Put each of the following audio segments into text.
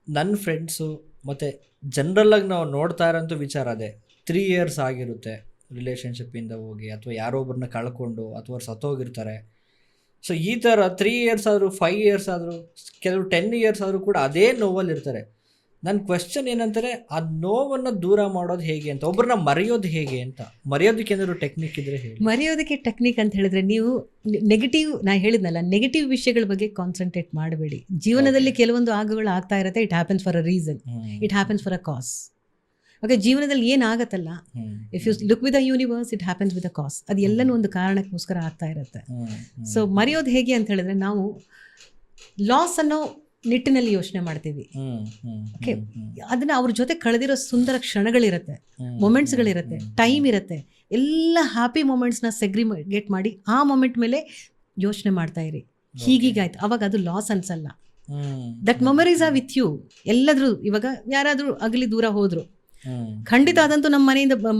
ನನ್ನ ಫ್ರೆಂಡ್ಸು ಮತ್ತು ಜನರಲ್ಲಾಗಿ ನಾವು ನೋಡ್ತಾ ಇರೋಂಥ ವಿಚಾರ ಅದೇ 3 years ಆಗಿರುತ್ತೆ ರಿಲೇಷನ್ಶಿಪ್ಪಿಂದ ಹೋಗಿ, ಅಥವಾ ಯಾರೋ ಒಬ್ಬರನ್ನ ಕಳ್ಕೊಂಡು ಅಥವಾ ಅವ್ರು ಸತ್ತೋಗಿರ್ತಾರೆ. ಸೊ ಈ ಥರ 3 years ಆದರೂ 5 years ಆದರೂ ಕೆಲವರು 10 years ಆದರೂ ಕೂಡ ಅದೇ ನೋವಲ್ಲಿ ಇರ್ತಾರೆ. ನನ್ನ ಕ್ವೆಶ್ಚನ್ ಏನಂತಾರೆ, ಆ ನೋವನ್ನು ದೂರ ಮಾಡೋದು ಹೇಗೆ ಅಂತ, ಒಬ್ಬರನ್ನ ಮರೆಯೋದು ಹೇಗೆ ಅಂತ. ಮರೆಯೋದಕ್ಕೆ ಏನಾದ್ರು ಟೆಕ್ನಿಕ್ ಇದ್ರೆ ಹೇಳಿ. ಮರೆಯೋದಕ್ಕೆ ಟೆಕ್ನಿಕ್ ಅಂತ ಹೇಳಿದ್ರೆ, ನೀವು ನೆಗೆಟಿವ್, ನಾ ಹೇಳಿದ್ನಲ್ಲ, ನೆಗೆಟಿವ್ ವಿಷಯಗಳ ಬಗ್ಗೆ ಕಾನ್ಸಂಟ್ರೇಟ್ ಮಾಡಬೇಡಿ. ಜೀವನದಲ್ಲಿ ಕೆಲವೊಂದು ಆಗುಗಳು ಆಗ್ತಾ ಇರುತ್ತೆ. It happens for a reason, it happens for a cause. Okay, ಜೀವನದಲ್ಲಿ ಏನಾಗತ್ತಲ್ಲ, if you look with the universe, it happens with a cause. ಅದು ಎಲ್ಲನೂ ಒಂದು ಕಾರಣಕ್ಕೋಸ್ಕರ ಆಗ್ತಾ ಇರುತ್ತೆ. ಸೊ ಮರೆಯೋದು ಹೇಗೆ ಅಂತ ಹೇಳಿದ್ರೆ, ನಾವು ಲಾಸ್ ಅನ್ನೋ ನಿಟ್ಟಿನಲ್ಲಿ ಯೋಚನೆ ಮಾಡ್ತೀವಿ. ಓಕೆ, ಅದನ್ನ ಅವ್ರ ಜೊತೆ ಕಳೆದಿರೋ ಸುಂದರ ಕ್ಷಣಗಳಿರುತ್ತೆ, ಮೊಮೆಂಟ್ಸ್ಗಳಿರುತ್ತೆ, ಟೈಮ್ ಇರುತ್ತೆ. ಎಲ್ಲ ಹ್ಯಾಪಿ ಮೊಮೆಂಟ್ಸ್ನ ಸೆಗ್ರಿಗೇಟ್ ಮಾಡಿ ಆ ಮೊಮೆಂಟ್ ಮೇಲೆ ಯೋಚನೆ ಮಾಡ್ತಾ ಇರಿ. ಹೀಗೀಗಾಯ್ತು, ಅವಾಗ ಅದು ಲಾಸ್ ಅನ್ಸಲ್ಲ. That memories are with you. ಎಲ್ಲಾದ್ರೂ ಇವಾಗ ಯಾರಾದ್ರೂ ಅಗಲಿ ದೂರ ಹೋದ್ರು, ಖಂಡಿತ ಅದಂತೂ ನಮ್ಮ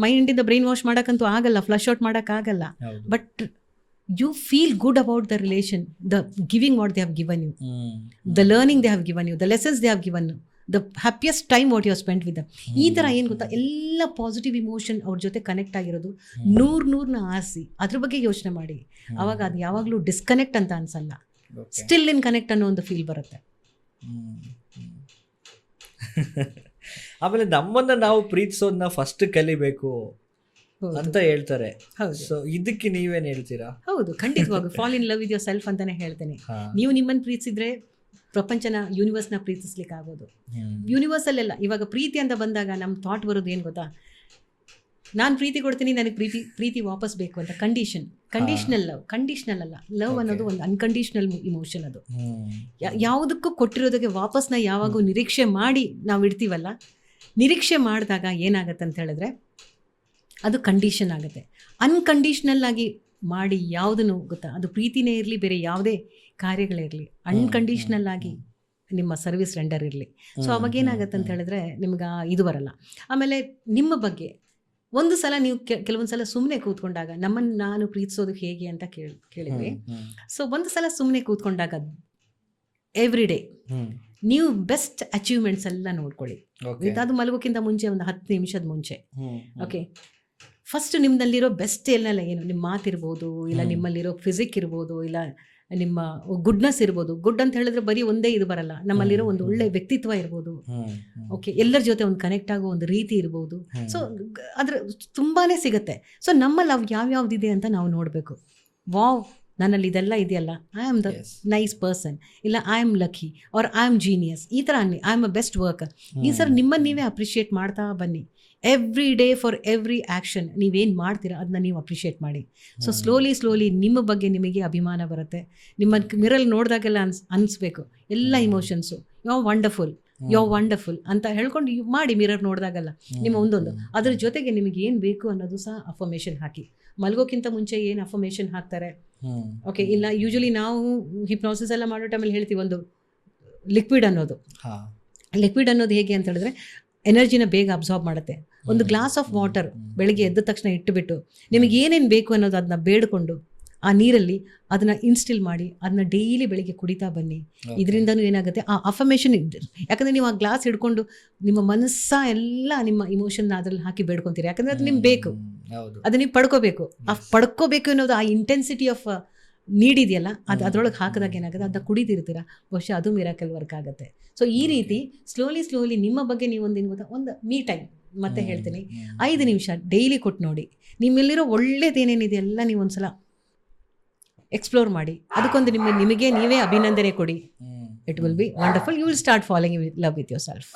ಮೈಂಡಿಂದ ಬ್ರೈನ್ ವಾಶ್ ಮಾಡೋಕ್ಕಂತೂ ಆಗಲ್ಲ, ಫ್ಲಶ್ ಔಟ್ ಮಾಡೋಕ್ಕಾಗಲ್ಲ. But you feel good about the relation, the giving what they have given you, the learning they have given you, the lessons they have given you, the happiest time what you have spent with them. ಈ ಥರ ಏನು ಗೊತ್ತಾ, ಎಲ್ಲ positive emotion ಅವ್ರ ಜೊತೆ connect ಆಗಿರೋದು 100ನ ಆರಿಸಿ ಅದ್ರ ಬಗ್ಗೆ ಯೋಚನೆ ಮಾಡಿ. ಅವಾಗ ಅದು ಯಾವಾಗಲೂ ಡಿಸ್ಕನೆಕ್ಟ್ ಅಂತ ಅನ್ಸಲ್ಲ, ಸ್ಟಿಲ್ ಇನ್ ಕನೆಕ್ಟ್ ಅನ್ನೋ ಒಂದು ಫೀಲ್ ಬರುತ್ತೆ. ಆಮೇಲೆ ನಮ್ಮನ್ನ ನಾವು ಪ್ರೀತಿಸೋದನ್ನ ಫಸ್ಟ್ ಕಲಿಬೇಕು ಅಂತ ಹೇಳ್ತಾರೆ. ಸೊ ಇದಕ್ಕೆ ನೀವೇನು ಹೇಳ್ತೀರಾ? ಹೌದು, ಖಂಡಿತವಾಗ fall in love with yourself ಅಂತಾನೆ ಹೇಳ್ತೇನೆ. ನೀವು ನಿಮ್ಮನ್ನು ಪ್ರೀತಿಸಿದ್ರೆ ಪ್ರಪಂಚನ, ಯೂನಿವರ್ಸ್ನ ಪ್ರೀತಿಸ್ಲಿಕ್ಕೆ ಆಗೋದು. ಯೂನಿವರ್ಸಲ್ಲೆಲ್ಲ ಇವಾಗ ಪ್ರೀತಿ ಅಂತ ಬಂದಾಗ ನಮ್ಮ ಥಾಟ್ ಬರೋದು ಏನು ಗೊತ್ತಾ, ನಾನು ಪ್ರೀತಿ ಕೊಡ್ತೀನಿ, ನನಗೆ ಪ್ರೀತಿ ವಾಪಸ್ ಬೇಕು ಅಂತ. ಕಂಡೀಷನಲ್ ಲವ್, ಕಂಡೀಷನಲ್ ಅಲ್ಲ. ಲವ್ ಅನ್ನೋದು ಒಂದು ಅನ್ಕಂಡೀಷನಲ್ ಇಮೋಷನ್. ಅದು ಯಾವುದಕ್ಕೂ ಕೊಟ್ಟಿರೋದಕ್ಕೆ ವಾಪಸ್ನ ಯಾವಾಗೂ ನಿರೀಕ್ಷೆ ಮಾಡಿ ನಾವು ಇಡ್ತೀವಲ್ಲ, ನಿರೀಕ್ಷೆ ಮಾಡಿದಾಗ ಏನಾಗತ್ತೆ ಅಂತ ಹೇಳಿದ್ರೆ ಅದು ಕಂಡೀಷನ್ ಆಗುತ್ತೆ. ಅನ್ಕಂಡೀಷ್ನಲ್ ಆಗಿ ಮಾಡಿ ಯಾವುದನ್ನು ಗೊತ್ತಾ, ಅದು ಪ್ರೀತಿನೇ ಇರಲಿ, ಬೇರೆ ಯಾವುದೇ ಕಾರ್ಯಗಳಿರಲಿ, ಅನ್ಕಂಡೀಷ್ನಲ್ ಆಗಿ ನಿಮ್ಮ ಸರ್ವಿಸ್ ರೆಂಡರ್ ಇರಲಿ. ಸೊ ಅವಾಗ ಏನಾಗುತ್ತೆ ಅಂತ ಹೇಳಿದ್ರೆ ನಿಮ್ಗೆ ಇದು ಬರಲ್ಲ. ಆಮೇಲೆ ನಿಮ್ಮ ಬಗ್ಗೆ ಒಂದು ಸಲ ನೀವು ಕೆಲವೊಂದು ಸಲ ಸುಮ್ಮನೆ ಕೂತ್ಕೊಂಡಾಗ, ನಮ್ಮನ್ನು ನಾನು ಪ್ರೀತಿಸೋದು ಹೇಗೆ ಅಂತ ಕೇಳಿದ್ವಿ. ಸೊ ಒಂದು ಸಲ ಸುಮ್ಮನೆ ಕೂತ್ಕೊಂಡಾಗ ಎವ್ರಿ ಡೇ ನೀವು ಬೆಸ್ಟ್ ಅಚೀವ್ಮೆಂಟ್ಸ್ ಎಲ್ಲ ನೋಡ್ಕೊಳ್ಳಿ. ಅದು ಮಲಗೋಕ್ಕಿಂತ ಮುಂಚೆ ಒಂದು 10 ನಿಮಿಷದ ಮುಂಚೆ. ಓಕೆ, ಫಸ್ಟ್ ನಿಮ್ಮಲ್ಲಿರೋ ಬೆಸ್ಟ್ ಎಲ್ಲೆಲ್ಲ ಏನು, ನಿಮ್ಮ ಮಾತಿರ್ಬೋದು, ಇಲ್ಲ ನಿಮ್ಮಲ್ಲಿರೋ ಫಿಸಿಕ್ ಇರ್ಬೋದು, ಇಲ್ಲ ನಿಮ್ಮ ಗುಡ್ನೆಸ್ ಇರ್ಬೋದು. ಗುಡ್ ಅಂತ ಹೇಳಿದ್ರೆ ಬರೀ ಒಂದೇ ಇದು ಬರಲ್ಲ, ನಮ್ಮಲ್ಲಿರೋ ಒಂದು ಒಳ್ಳೆ ವ್ಯಕ್ತಿತ್ವ ಇರ್ಬೋದು. ಓಕೆ, ಎಲ್ಲರ ಜೊತೆ ಒಂದು ಕನೆಕ್ಟ್ ಆಗೋ ಒಂದು ರೀತಿ ಇರ್ಬೋದು. ಸೊ ಅದ್ರ ತುಂಬಾ ಸಿಗುತ್ತೆ. ಸೊ ನಮ್ಮಲ್ಲಿ ಅವು ಯಾವ್ಯಾವ್ದಿದೆ ಅಂತ ನಾವು ನೋಡಬೇಕು. ವಾವ್, ನನ್ನಲ್ಲಿ ಇದೆಲ್ಲ ಇದೆಯಲ್ಲ, I am the nice person, ಇಲ್ಲ I am lucky, or I am genius, ಈ ಥರ ಅನ್ನಿ. I am a best worker. ಈ ಸರ್ ನಿಮ್ಮನ್ನು ನೀವೇ ಅಪ್ರಿಷಿಯೇಟ್ ಮಾಡ್ತಾ ಬನ್ನಿ. Every day for every action ನೀವೇನು ಮಾಡ್ತೀರಾ ಅದನ್ನ ನೀವು ಅಪ್ರಿಷಿಯೇಟ್ ಮಾಡಿ. ಸೊ ಸ್ಲೋಲಿ ನಿಮ್ಮ ಬಗ್ಗೆ ನಿಮಗೆ ಅಭಿಮಾನ ಬರುತ್ತೆ. ನಿಮ್ಮ ಮಿರಲ್ ನೋಡಿದಾಗೆಲ್ಲ ಅನಿಸ್ಬೇಕು ಎಲ್ಲ ಇಮೋಷನ್ಸು, ಯೋ ವಂಡರ್ಫುಲ್ ಅಂತ ಹೇಳ್ಕೊಂಡು ಮಾಡಿ. ಮಿರರ್ ನೋಡಿದಾಗಲ್ಲ ನಿಮ್ಮ ಒಂದೊಂದು, ಅದ್ರ ಜೊತೆಗೆ ನಿಮಗೆ ಏನು ಬೇಕು ಅನ್ನೋದು ಸಹ ಅಫರ್ಮೇಷನ್ ಹಾಕಿ. ಮಲ್ಗೋಕ್ಕಿಂತ ಮುಂಚೆ ಏನು ಅಫರ್ಮೇಷನ್ ಹಾಕ್ತಾರೆ, ಓಕೆ, ಇಲ್ಲ ಯೂಶಲಿ ನಾವು ಹಿಪ್ನೋಸಿಸ್ ಎಲ್ಲ ಮಾಡೋ ಟೈಮಲ್ಲಿ ಹೇಳ್ತೀವಿ ಒಂದು ಲಿಕ್ವಿಡ್ ಅನ್ನೋದು ಹೇಗೆ ಅಂತ ಹೇಳಿದ್ರೆ ಎನರ್ಜಿನ ಬೇಗ ಅಬ್ಸಾರ್ಬ್ ಮಾಡುತ್ತೆ. ಒಂದು ಗ್ಲಾಸ್ ಆಫ್ ವಾಟರ್ ಬೆಳಗ್ಗೆ ಎದ್ದ ತಕ್ಷಣ ಇಟ್ಟುಬಿಟ್ಟು ನಿಮಗೆ ಏನೇನು ಬೇಕು ಅನ್ನೋದು ಅದನ್ನ ಬೇಡಿಕೊಂಡು ಆ ನೀರಲ್ಲಿ ಅದನ್ನ ಇನ್ಸ್ಟಿಲ್ ಮಾಡಿ ಅದನ್ನ ಡೈಲಿ ಬೆಳಿಗ್ಗೆ ಕುಡಿತಾ ಬನ್ನಿ. ಇದರಿಂದನೂ ಏನಾಗುತ್ತೆ, ಆ ಅಫರ್ಮೇಷನ್ ಯಾಕಂದರೆ ನೀವು ಆ ಗ್ಲಾಸ್ ಹಿಡ್ಕೊಂಡು ನಿಮ್ಮ ಮನಸ್ಸ ಎಲ್ಲ ನಿಮ್ಮ ಇಮೋಷನ್ನ ಅದ್ರಲ್ಲಿ ಹಾಕಿ ಬೇಡ್ಕೊತೀರಿ. ಯಾಕಂದರೆ ಅದು ನಿಮ್ಗೆ ಬೇಕು, ಅದು ನೀವು ಪಡ್ಕೋಬೇಕು. ಆ ಪಡ್ಕೋಬೇಕು ಅನ್ನೋದು, ಆ ಇಂಟೆನ್ಸಿಟಿ ಆಫ್ ನೀಡ್ ಇದೆಯಲ್ಲ, ಅದು ಅದರೊಳಗೆ ಹಾಕಿದಾಗ ಏನಾಗುತ್ತೆ, ಅದನ್ನ ಕುಡಿದಿರ್ತೀರ, ಬಹುಶಃ ಅದು ಮಿರಾಕಲ್ ವರ್ಕ್ ಆಗುತ್ತೆ. ಸೊ ಈ ರೀತಿ ಸ್ಲೋಲಿ ನಿಮ್ಮ ಬಗ್ಗೆ ನೀವು ಒಂದೇನು ಗೊತ್ತಾ, ಒಂದು ಮೀ ಟೈಮ್ ಮತ್ತೆ ಹೇಳ್ತೀನಿ, 5 ನಿಮಿಷ ಡೈಲಿ ಕೊಟ್ಟು ನೋಡಿ. ನಿಮ್ಮಲ್ಲಿರೋ ಒಳ್ಳೇದೇನೇನಿದೆ ಎಲ್ಲ ನೀವು ಒಂದ್ಸಲ ಎಕ್ಸ್ಪ್ಲೋರ್ ಮಾಡಿ. ಅದಕ್ಕೊಂದು ನಿಮಗೆ ನೀವೇ ಅಭಿನಂದನೆ ಕೊಡಿ. It will be wonderful. You will start following love with your self.